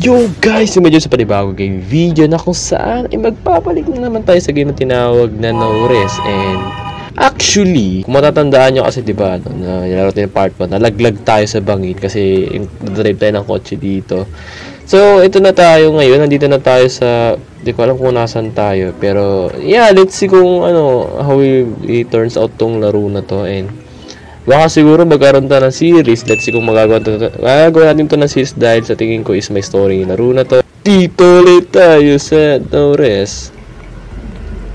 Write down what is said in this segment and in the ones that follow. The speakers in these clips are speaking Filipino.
Yo guys, medyo sa panibagong game video na kung saan ay magpapalik na naman tayo sa game na tinawag na No Rest. And actually, kung matatandaan nyo kasi diba, na nilaro tayo yung part 1, nalaglag tayo sa bangin kasi drive tayo ng kotse dito. So, ito na tayo ngayon, nandito na tayo sa, di ko alam kung nasan tayo, pero yeah, let's see kung how it turns out tong laro na to. And baka siguro magkaroon tayo ng series. Let's see kung magagawa natin to ng series dahil sa tingin ko is may story yung laro na to. Dito ulit tayo sa No Rest.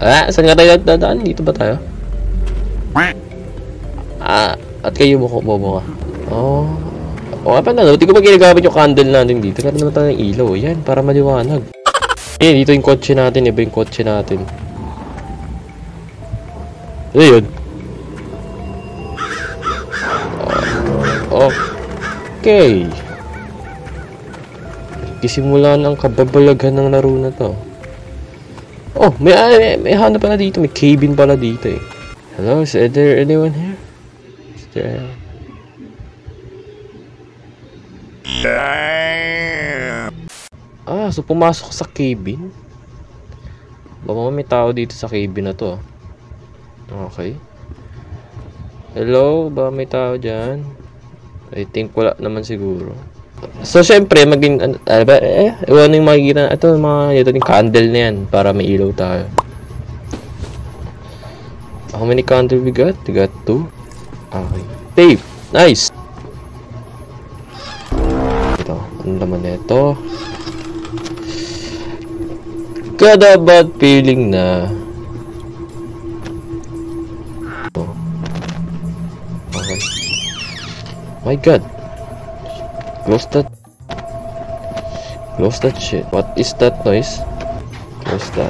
Saan nga tayo dadaan? Dito ba tayo? At kayo bobo ka. Pa na, di ko ba ginagamit yung candle natin dito? Karoon naman tayo ng ilaw. Yan, para maliwanag. Dito yung kotse natin. Iba yung kotse natin. Ano yun? Okay. Isimulan ang kababalaghan ng laro na to. May hanap pala dito. May cabin pala dito eh. Hello, is there anyone here? Is there... so pumasok sa cabin. Baka may tao dito sa cabin na to. Okay. Hello, ba may tao dyan? I think wala naman siguro. So syempre maging ewan yung makikita. Ito yung candle na yan para may ilaw tayo. How many candles we got? We got 2. Okay. Tape. Nice. Ito. Ano naman ito? Got a bad feeling na. Okay. My god. Close that shit. What is that noise? Close that.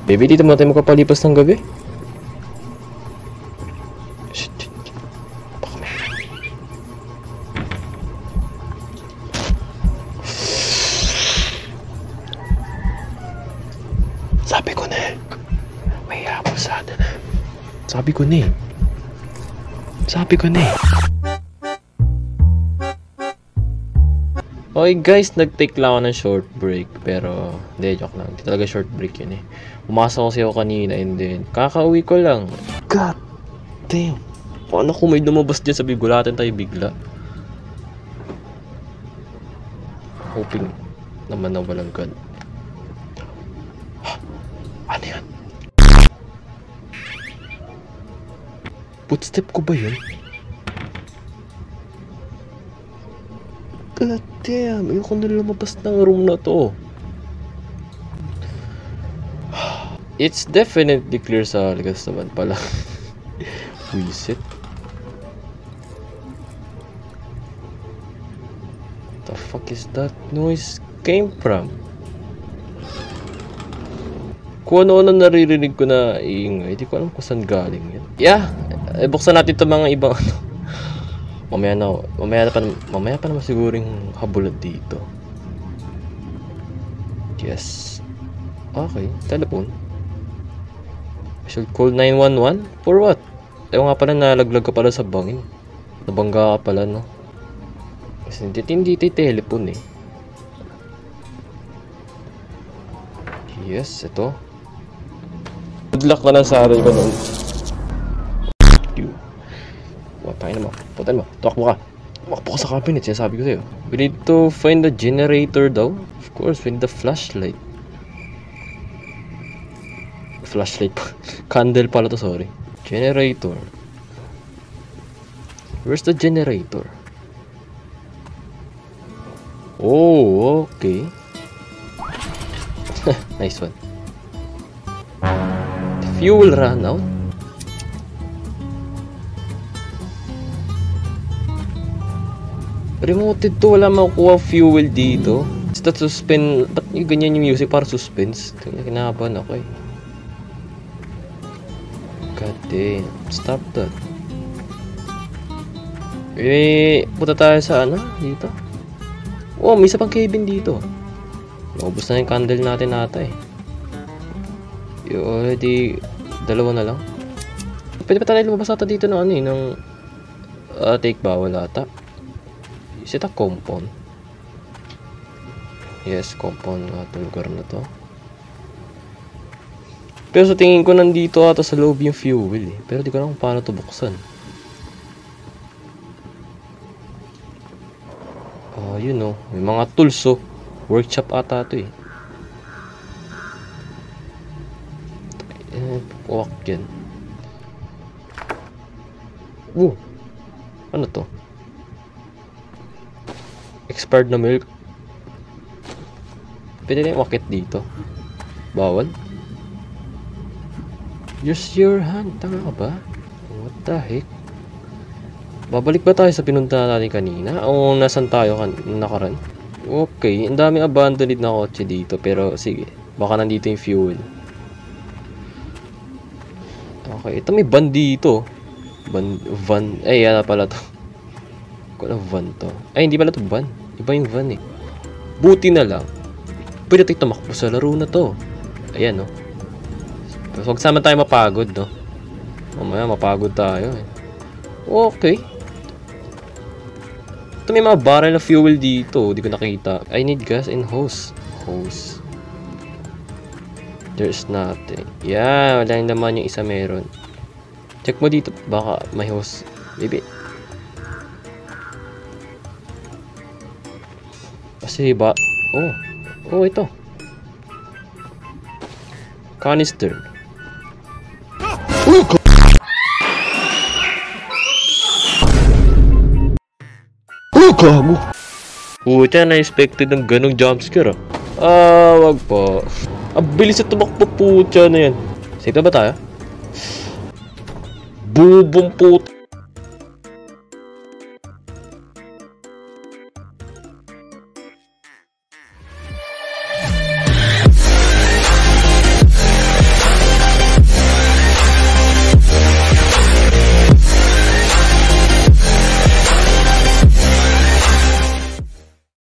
Baby, dito mo tayo makapalipas ng gabi. Shit. Sabi ko na eh. May abusada na. Sabi ko na eh. Okay guys, nag-take lang ako ng short break. Pero, hindi, joke lang. Hindi talaga short break yun eh. Umasa kasi ako kanina and then, kakauwi ko lang. God damn. Paano kung may lumabas dyan sa bigulatin tayo bigla? Hoping naman na walang gun. Ano yan? Footstep ko ba yun? God damn, ayoko na lumabas ng room na to. It's definitely clear sa ligas naman pala. Wisit. The fuck is that noise came from? Kung ano-ano naririnig ko na iingay, hindi ko alam kung saan galing yan. Yeah, buksan natin itong mga ibang Mamaya pa naman siguro yung habulat dito. Yes. Okay, telephone. I should call 911? For what? Ayaw nga pala, nalaglag ka pala sa bangin. Nabangga ka pala, no? Kasi hindi telephone eh. Yes, ito. Good luck na lang sa aral ko nun. Pangin mo. Putan mo. Tuwakbo ka. Tuwakbo ka sa cabinet. Sinasabi ko sa'yo. We need to find the generator daw. Of course, we need the flashlight. Flashlight pa. Candle pala to, sorry. Generator. Where's the generator? Oh, okay. Nice one. The fuel ran out. Remoted to, wala makukuha fuel dito. Is that suspend? Ba't yung ganyan yung music para suspense? Kinakabahan ako eh. God damn. Stop that. Punta tayo sa dito. May isa pang cabin dito. Naubos na yung candle natin ata eh. Already, dalawa na lang. Pwede pa tayo lumabas ata dito ng take bawal ata. Is it a compound? Yes, compound nga itong lugar na to. Pero sa tingin ko nandito ata sa loob yung fuel eh. Pero di ko alam kung paano ito buksan. Oh, yun oh. May mga tools oh. Workshop ata ito eh. Puwak yan. Ano to? Expired na milk. Pwede na yung wakit dito. Bawal? Use your hand. Tanga ka ba? What the heck? Babalik ba tayo sa pinunta natin kanina? O nasan tayo nakaraan? Okay, ang daming abandoned na kotse dito. Pero sige, baka nandito yung fuel. Okay, ito may van dito. Van. Ay, yan pala to. Kung van to. Ay, hindi pala to van. Iba yung van eh. Buti na lang. Pwede tayo tumakbo sa laro na to. Ayan no. Pero huwag sama tayo mapagod no. Mamaya mapagod tayo eh. Okay. Ito may mga barrel na fuel dito. Hindi ko nakita. I need gas and hose. Hose. There's nothing. Yeah, wala yung naman yung isa meron. Check mo dito. Baka may hose. Baby. Kasi ba... Oh, ito. Canister. Gago. Puta, na-expected ng ganong jumpscare ah. Wag po. Ang bilis na tumakbo, puta na yan. Safe na ba tayo? Bubong puta.